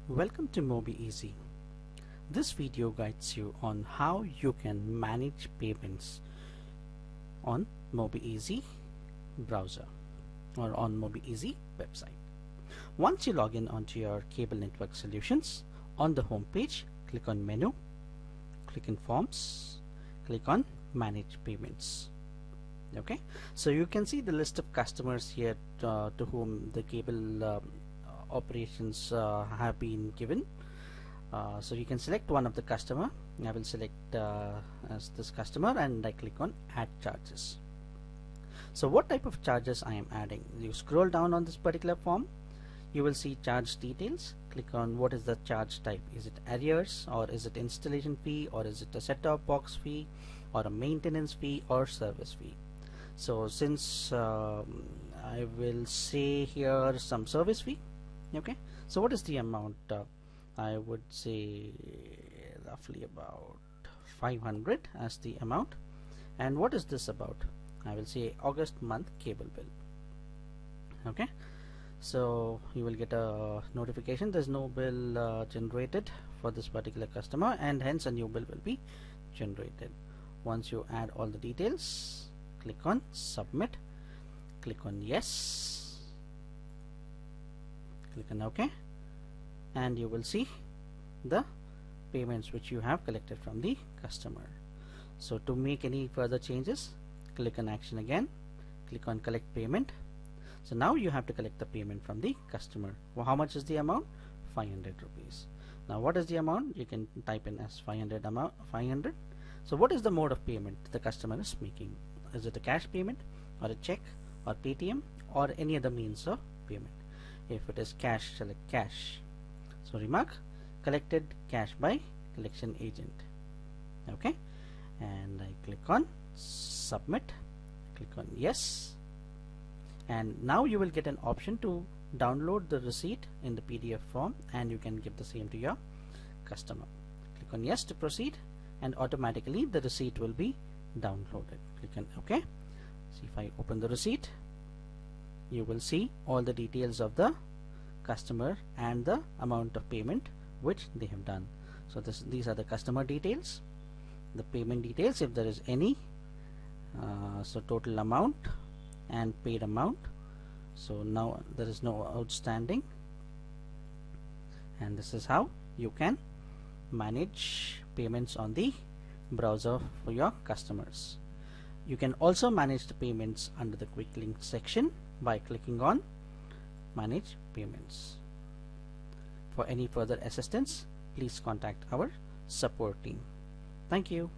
Welcome to Mobiezy. This video guides you on how you can manage payments on Mobiezy browser or on Mobiezy website. Once you log in onto your cable network solutions, on the home page, click on Menu, click in Forms, click on Manage Payments. Okay, so you can see the list of customers here to whom the cable operations have been given. So you can select one of the customer. I will select as this customer and I click on Add Charges. So what type of charges I am adding? You scroll down on this particular form, you will see charge details. Click on what is the charge type. Is it arrears, or is it installation fee, or is it a set-top box fee, or a maintenance fee, or service fee? So since I will say here some service fee. Okay, so what is the amount? I would say roughly about 500 as the amount. And what is this about? I will say August month cable bill. Okay, so you will get a notification there's no bill generated for this particular customer, and hence a new bill will be generated. Once you add all the details, click on Submit, click on Yes, click on OK, and you will see the payments which you have collected from the customer. So to make any further changes, click on Action again, click on Collect Payment. So now you have to collect the payment from the customer. Well, how much is the amount? 500 rupees. Now what is the amount? You can type in as 500 amount, 500. So what is the mode of payment the customer is making? Is it a cash payment, or a check, or Paytm, or any other means of payment? If it is cash, select cash. So remark, collected cash by collection agent. Okay, and I click on Submit, click on Yes, and now you will get an option to download the receipt in the PDF form, and you can give the same to your customer. Click on Yes to proceed, and automatically the receipt will be downloaded. Click on OK. See, if I open the receipt, you will see all the details of the customer and the amount of payment which they have done. So these are the customer details, the payment details if there is any, so total amount and paid amount. So now there is no outstanding, and this is how you can manage payments on the browser for your customers. You can also manage the payments under the quick link section by clicking on Manage Payments. For any further assistance, please contact our support team. Thank you.